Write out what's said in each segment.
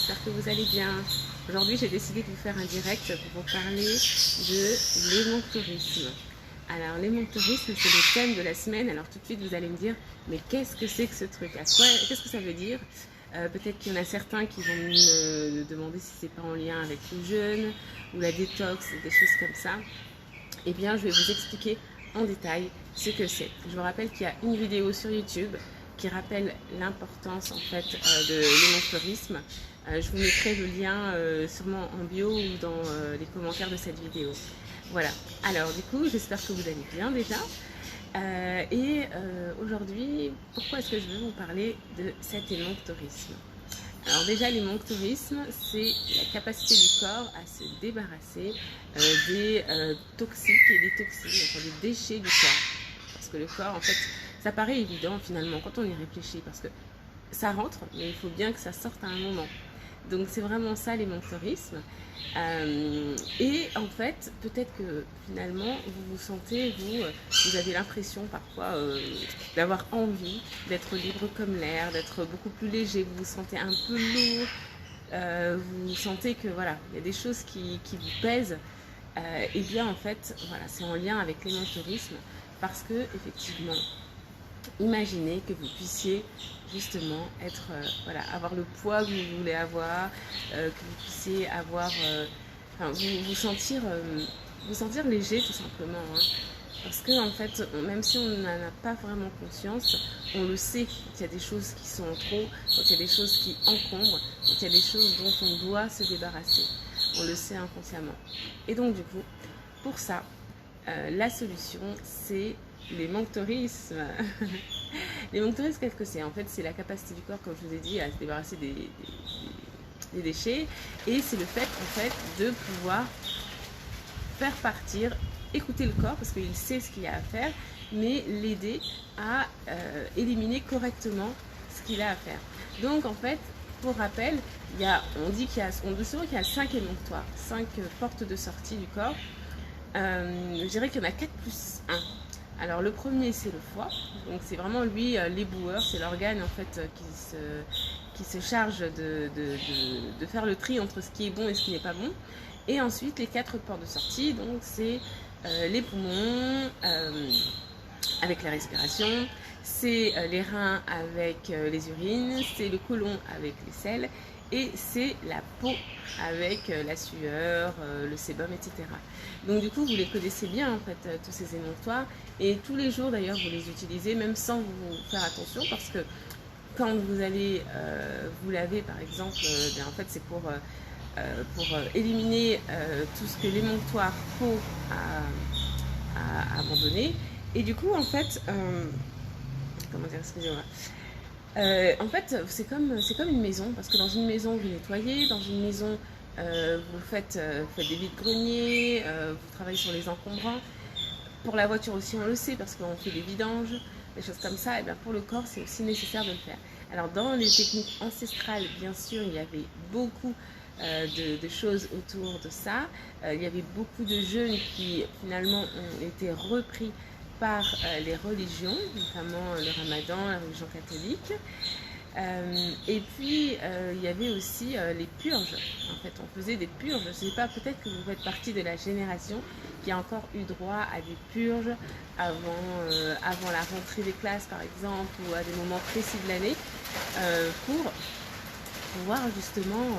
j'espère que vous allez bien. Aujourd'hui, j'ai décidé de vous faire un direct pour vous parler de l'émonctourisme. Alors, l'émonctourisme, c'est le thème de la semaine. Alors, tout de suite, vous allez me dire, mais qu'est-ce que c'est que ce truc? Qu'est-ce que ça veut dire? Peut-être qu'il y en a certains qui vont me demander si c'est pas en lien avec le jeûne ou la détox, des choses comme ça. Eh bien, je vais vous expliquer en détail ce que c'est. Je vous rappelle qu'il y a une vidéo sur YouTube qui rappelle l'importance en fait de l'émonctourisme. Je vous mettrai le lien sûrement en bio ou dans les commentaires de cette vidéo. Voilà, alors du coup j'espère que vous allez bien déjà. Aujourd'hui, pourquoi est-ce que je veux vous parler de cet émonctourisme? Alors déjà, l'émonctourisme, c'est la capacité du corps à se débarrasser des toxiques et des toxines, enfin des déchets du corps. Parce que le corps, en fait, ça paraît évident finalement quand on y réfléchit, parce que ça rentre, mais il faut bien que ça sorte à un moment. Donc c'est vraiment ça l'émonctourisme. Et en fait, peut-être que finalement, vous vous sentez, vous avez l'impression parfois d'avoir envie d'être libre comme l'air, d'être beaucoup plus léger, vous vous sentez un peu lourd, vous sentez que voilà, il y a des choses qui vous pèsent. Et bien en fait, voilà, c'est en lien avec l'émonctourisme parce que effectivement, imaginez que vous puissiez justement être, voilà, avoir le poids que vous voulez avoir, que vous puissiez avoir, vous sentir léger tout simplement. Hein. Parce que en fait, même si on n'en a pas vraiment conscience, on le sait qu'il y a des choses qui sont en trop, quand il y a des choses qui encombrent, quand il y a des choses dont on doit se débarrasser. On le sait inconsciemment. Et donc du coup, pour ça, la solution, c'est l'émonctourisme. L'émonctourisme, qu'est-ce que c'est? En fait, c'est la capacité du corps, comme je vous ai dit, à se débarrasser des déchets. Et c'est le fait, en fait, de pouvoir faire partir, écouter le corps, parce qu'il sait ce qu'il y a à faire, mais l'aider à éliminer correctement ce qu'il a à faire. Donc, en fait, pour rappel, on dit qu'il y a 5 émonctoires, 5 portes de sortie du corps. Je dirais qu'il y en a 4 plus 1. Alors le premier c'est le foie, donc c'est vraiment lui l'éboueur, c'est l'organe en fait qui se charge de faire le tri entre ce qui est bon et ce qui n'est pas bon. Et ensuite les 4 portes de sortie, donc c'est les poumons avec la respiration, c'est les reins avec les urines, c'est le côlon avec les selles et c'est la peau avec la sueur, le sébum, etc. Donc du coup, vous les connaissez bien en fait, tous ces émonctoires, et tous les jours d'ailleurs, vous les utilisez, même sans vous faire attention, parce que quand vous allez vous laver par exemple, en fait c'est pour éliminer tout ce que l'émonctoire peau a abandonné, et du coup en fait, comment dire, excusez-moi. En fait, c'est comme une maison, parce que dans une maison, vous nettoyez, dans une maison, vous faites des vides-greniers, vous travaillez sur les encombrants. Pour la voiture aussi, on le sait, parce qu'on fait des vidanges, des choses comme ça. Et bien pour le corps, c'est aussi nécessaire de le faire. Alors, dans les techniques ancestrales, bien sûr, il y avait beaucoup de choses autour de ça. Il y avait beaucoup de jeûnes qui, finalement, ont été repris par les religions, notamment le Ramadan, la religion catholique. Et puis, il y avait aussi les purges. En fait, on faisait des purges. Je ne sais pas, peut-être que vous faites partie de la génération qui a encore eu droit à des purges avant la rentrée des classes, par exemple, ou à des moments précis de l'année, pour pouvoir justement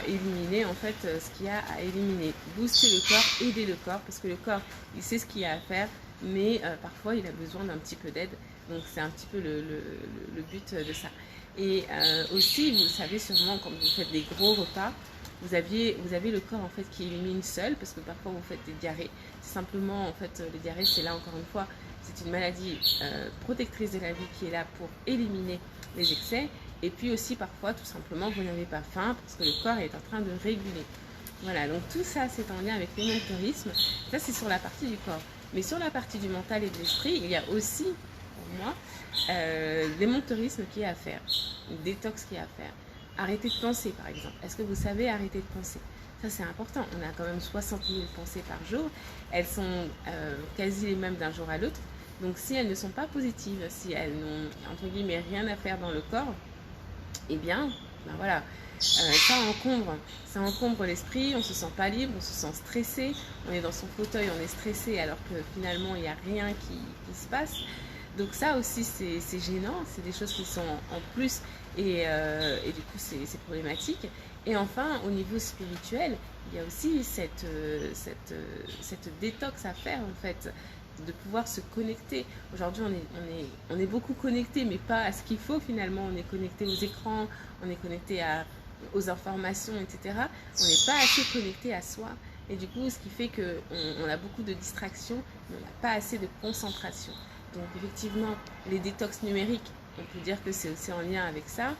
éliminer en fait ce qu'il y a à éliminer, booster le corps, aider le corps, parce que le corps il sait ce qu'il y a à faire, mais parfois il a besoin d'un petit peu d'aide, donc c'est un petit peu le but de ça. Et aussi, vous le savez sûrement, quand vous faites des gros repas, vous avez le corps en fait qui élimine seul, parce que parfois vous faites des diarrhées. C'est simplement en fait les diarrhées, c'est là encore une fois, c'est une maladie protectrice de la vie qui est là pour éliminer les excès. Et puis aussi parfois tout simplement vous n'avez pas faim parce que le corps est en train de réguler. Voilà, donc tout ça c'est en lien avec l'émonctourisme. Ça c'est sur la partie du corps. Mais sur la partie du mental et de l'esprit, il y a aussi pour moi l'émonctourisme qui est à faire, une détox qui est à faire. Arrêter de penser par exemple. Est-ce que vous savez arrêter de penser? Ça c'est important. On a quand même 60 000 pensées par jour. Elles sont quasi les mêmes d'un jour à l'autre. Donc si elles ne sont pas positives, si elles n'ont entre guillemets rien à faire dans le corps, eh bien, ben voilà, ça encombre l'esprit, on se sent pas libre, on se sent stressé, on est dans son fauteuil, on est stressé alors que finalement il n'y a rien qui se passe. Donc ça aussi c'est gênant, c'est des choses qui sont en plus et du coup c'est problématique. Et enfin au niveau spirituel, il y a aussi cette détox à faire en fait, de pouvoir se connecter. Aujourd'hui on est beaucoup connecté mais pas à ce qu'il faut finalement, on est connecté aux écrans, on est connecté aux informations, etc. On n'est pas assez connecté à soi. Et du coup, ce qui fait qu'on a beaucoup de distractions, mais on n'a pas assez de concentration. Donc effectivement, les détox numériques, on peut dire que c'est aussi en lien avec ça.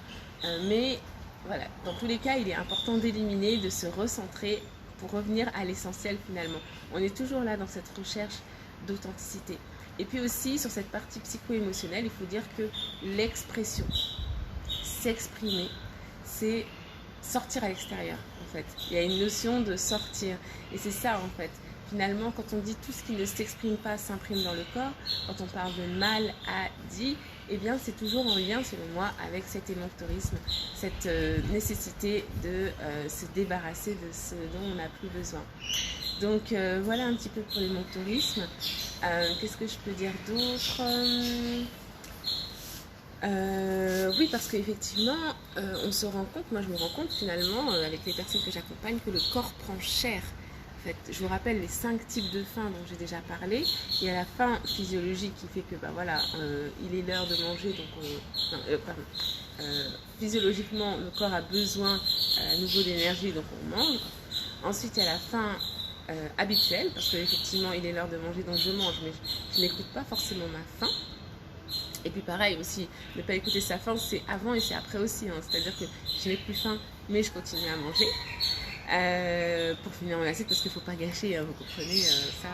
Mais voilà, dans tous les cas, il est important d'éliminer, de se recentrer pour revenir à l'essentiel finalement. On est toujours là dans cette recherche d'authenticité. Et puis aussi, sur cette partie psycho-émotionnelle, il faut dire que l'expression, s'exprimer, c'est sortir à l'extérieur en fait. Il y a une notion de sortir et c'est ça en fait. Finalement, quand on dit tout ce qui ne s'exprime pas s'imprime dans le corps, quand on parle de mal à dit, eh bien c'est toujours en lien selon moi avec cet émonctorisme, cette nécessité de se débarrasser de ce dont on n'a plus besoin. Donc voilà un petit peu pour l'émonctorisme. Qu'est-ce que je peux dire d'autre ? Oui, parce qu'effectivement, on se rend compte, moi je me rends compte finalement, avec les personnes que j'accompagne, que le corps prend cher. En fait, je vous rappelle les 5 types de faim dont j'ai déjà parlé. Il y a la faim physiologique qui fait que, voilà, il est l'heure de manger, donc physiologiquement, le corps a besoin à nouveau d'énergie, donc on mange. Ensuite, il y a la faim habituelle, parce qu'effectivement, il est l'heure de manger, donc je mange, mais je n'écoute pas forcément ma faim. Et puis pareil aussi, ne pas écouter sa faim, c'est avant et c'est après aussi. Hein. C'est-à-dire que je n'ai plus faim, mais je continue à manger pour finir mon assiette parce qu'il ne faut pas gâcher. Hein, vous comprenez, ça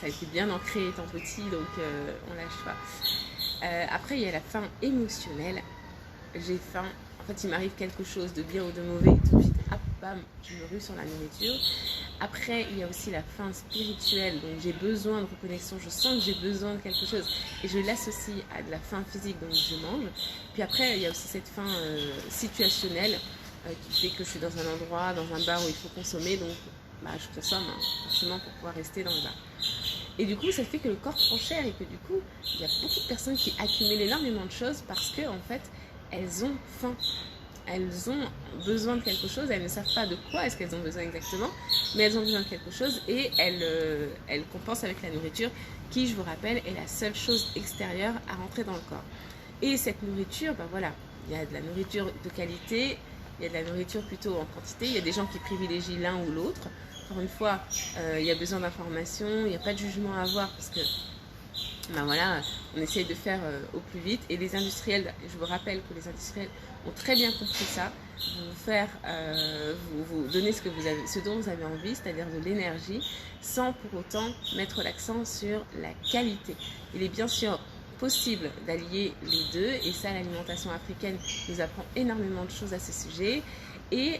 a été bien ancré étant petit, donc on lâche pas. Après, il y a la faim émotionnelle. J'ai faim. En fait, il m'arrive quelque chose de bien ou de mauvais, tout de suite, hop, bam, je me rue sur la nourriture. Après, il y a aussi la faim spirituelle, donc j'ai besoin de reconnexion, je sens que j'ai besoin de quelque chose et je l'associe à de la faim physique, donc je mange. Puis après, il y a aussi cette faim situationnelle qui fait que je suis dans un endroit, dans un bar où il faut consommer, donc je consomme forcément pour pouvoir rester dans le bar. Et du coup, ça fait que le corps prend cher et que du coup, il y a beaucoup de personnes qui accumulent énormément de choses parce que en fait, elles ont faim. Elles ont besoin de quelque chose, elles ne savent pas de quoi est-ce qu'elles ont besoin exactement, mais elles ont besoin de quelque chose et elles compensent avec la nourriture qui, je vous rappelle, est la seule chose extérieure à rentrer dans le corps. Et cette nourriture, voilà, il y a de la nourriture de qualité, il y a de la nourriture plutôt en quantité, il y a des gens qui privilégient l'un ou l'autre. Encore une fois, il y a besoin d'information, il n'y a pas de jugement à avoir parce que voilà, on essaye de faire au plus vite et les industriels, je vous rappelle que les industriels ont très bien compris ça, vous donner ce dont vous avez envie, c'est-à-dire de l'énergie, sans pour autant mettre l'accent sur la qualité. Il est bien sûr possible d'allier les deux et ça, l'alimentation africaine nous apprend énormément de choses à ce sujet et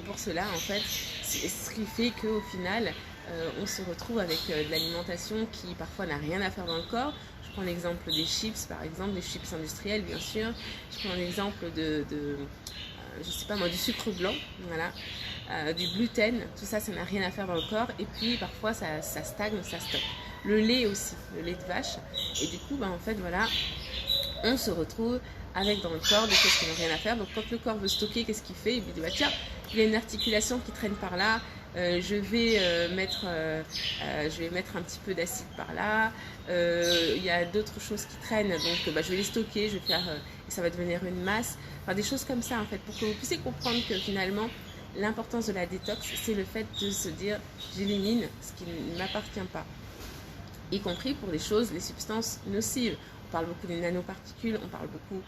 pour cela, en fait, c'est ce qui fait qu'au final, on se retrouve avec de l'alimentation qui parfois n'a rien à faire dans le corps. Je prends l'exemple des chips, par exemple, des chips industriels, bien sûr. Je prends l'exemple je sais pas moi, du sucre blanc, voilà, du gluten. Tout ça, ça n'a rien à faire dans le corps. Et puis, parfois, ça stagne, ça stoppe. Le lait aussi, le lait de vache. Et du coup, en fait, voilà, on se retrouve avec dans le corps des choses qui n'ont rien à faire. Donc, quand le corps veut stocker, qu'est-ce qu'il fait? Il dit, tiens, il y a une articulation qui traîne par là. Je vais mettre un petit peu d'acide par là. Il y a d'autres choses qui traînent, donc je vais les stocker, je vais faire et ça va devenir une masse. Enfin, des choses comme ça en fait, pour que vous puissiez comprendre que finalement l'importance de la détox, c'est le fait de se dire j'élimine ce qui ne m'appartient pas, y compris pour des choses, les substances nocives. On parle beaucoup des nanoparticules, on parle beaucoup,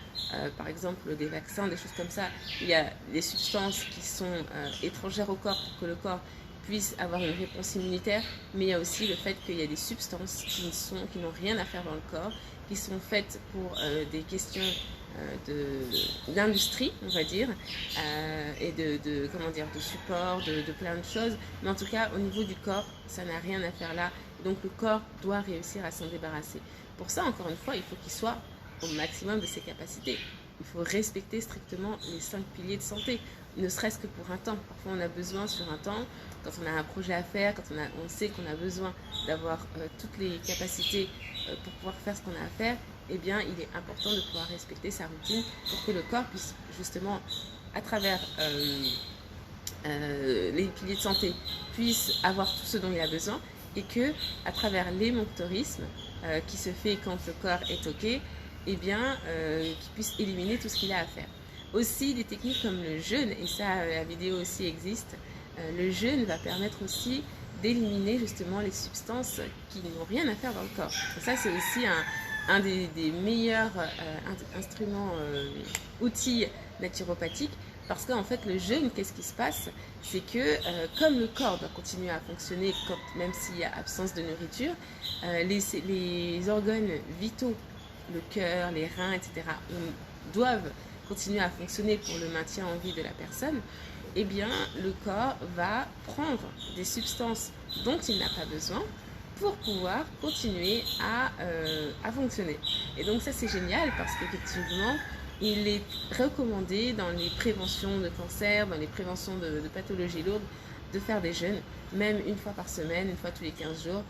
par exemple, des vaccins, des choses comme ça. Il y a des substances qui sont étrangères au corps pour que le corps puisse avoir une réponse immunitaire, mais il y a aussi le fait qu'il y a des substances qui n'ont rien à faire dans le corps, qui sont faites pour des questions d'industrie, on va dire, et de support, de plein de choses. Mais en tout cas, au niveau du corps, ça n'a rien à faire là. Donc le corps doit réussir à s'en débarrasser. Pour ça, encore une fois, il faut qu'il soit au maximum de ses capacités. il faut respecter strictement les 5 piliers de santé, ne serait-ce que pour un temps. Parfois on a besoin sur un temps, quand on a un projet à faire, quand on sait qu'on a besoin d'avoir toutes les capacités pour pouvoir faire ce qu'on a à faire, eh bien il est important de pouvoir respecter sa routine pour que le corps puisse justement, à travers les piliers de santé, puisse avoir tout ce dont il a besoin, et que à travers l'émonctorisme qui se fait quand le corps est ok, eh bien qu'il puisse éliminer tout ce qu'il a à faire. Aussi des techniques comme le jeûne, et ça la vidéo aussi existe, le jeûne va permettre aussi d'éliminer justement les substances qui n'ont rien à faire dans le corps. Et ça c'est aussi un des meilleurs instruments, outils naturopathiques, parce qu'en fait le jeûne, qu'est-ce qui se passe? C'est que comme le corps doit continuer à fonctionner même s'il y a absence de nourriture, les organes vitaux, le cœur, les reins, etc., doivent continuer à fonctionner pour le maintien en vie de la personne. Eh bien le corps va prendre des substances dont il n'a pas besoin pour pouvoir continuer à fonctionner. Et donc ça c'est génial, parce qu'effectivement il est recommandé dans les préventions de cancer, dans les préventions de pathologies lourdes, de faire des jeûnes, même une fois par semaine, une fois tous les 15 jours.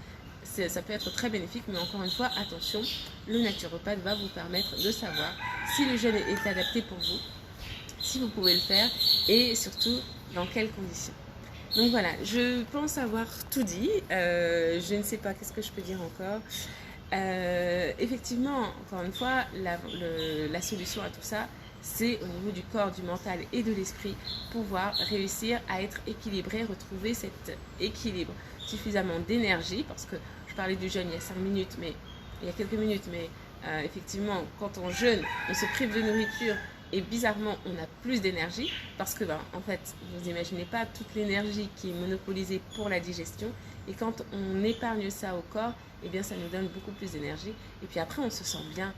Ça peut être très bénéfique, mais encore une fois, attention, le naturopathe va vous permettre de savoir si le jeûne est adapté pour vous, si vous pouvez le faire, et surtout dans quelles conditions. Donc voilà, je pense avoir tout dit. Je ne sais pas, qu'est-ce que je peux dire encore. Effectivement, encore une fois, la solution à tout ça, c'est au niveau du corps, du mental et de l'esprit, pouvoir réussir à être équilibré, retrouver cet équilibre, suffisamment d'énergie, parce que je parlais du jeûne il y a quelques minutes, mais effectivement, quand on jeûne, on se prive de nourriture, et bizarrement, on a plus d'énergie, parce que, en fait, vous n'imaginez pas toute l'énergie qui est monopolisée pour la digestion, et quand on épargne ça au corps, eh bien ça nous donne beaucoup plus d'énergie, et puis après on se sent bien,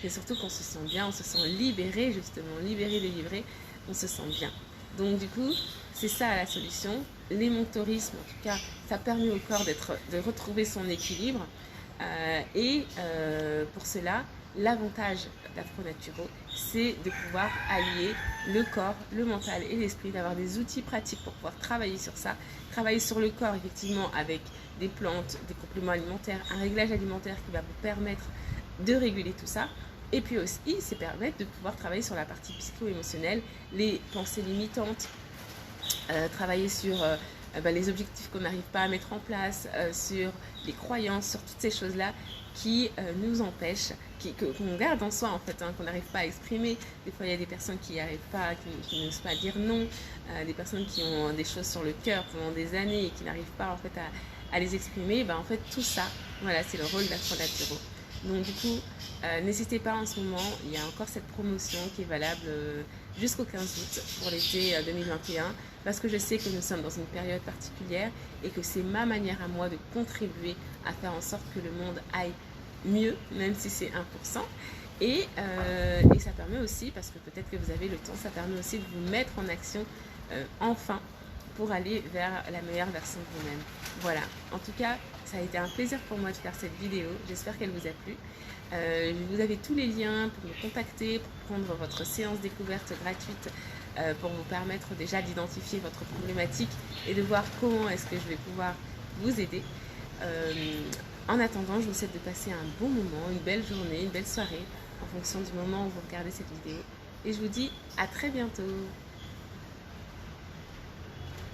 et surtout qu'on se sent bien, on se sent libéré, justement, libéré, délivré, on se sent bien. Donc du coup, c'est ça la solution. L'émonctorisme, en tout cas, ça permet au corps de retrouver son équilibre, pour cela, l'avantage d'Afro-Naturo, c'est de pouvoir allier le corps, le mental et l'esprit, d'avoir des outils pratiques pour pouvoir travailler sur ça, travailler sur le corps effectivement avec des plantes, des compléments alimentaires, un réglage alimentaire qui va vous permettre de réguler tout ça, et puis aussi c'est permettre de pouvoir travailler sur la partie psycho-émotionnelle, les pensées limitantes, travailler sur les objectifs qu'on n'arrive pas à mettre en place, sur les croyances, sur toutes ces choses-là qui nous empêchent, qu'on garde en soi en fait, qu'on n'arrive pas à exprimer. Des fois il y a des personnes qui n'arrivent pas, qui n'osent pas dire non, des personnes qui ont des choses sur le cœur pendant des années et qui n'arrivent pas en fait à les exprimer. En fait tout ça, voilà, c'est le rôle d'Afro-Naturo. Donc du coup, n'hésitez pas, en ce moment, il y a encore cette promotion qui est valable jusqu'au 15 août pour l'été 2021, parce que je sais que nous sommes dans une période particulière et que c'est ma manière à moi de contribuer à faire en sorte que le monde aille mieux, même si c'est 1%. Et ça permet aussi, parce que peut-être que vous avez le temps, ça permet aussi de vous mettre en action enfin, pour aller vers la meilleure version de vous-même. Voilà, en tout cas, ça a été un plaisir pour moi de faire cette vidéo, j'espère qu'elle vous a plu. Vous avez tous les liens pour me contacter, pour prendre votre séance découverte gratuite, pour vous permettre déjà d'identifier votre problématique et de voir comment est-ce que je vais pouvoir vous aider. En attendant, je vous souhaite de passer un bon moment, une belle journée, une belle soirée, en fonction du moment où vous regardez cette vidéo. Et je vous dis à très bientôt.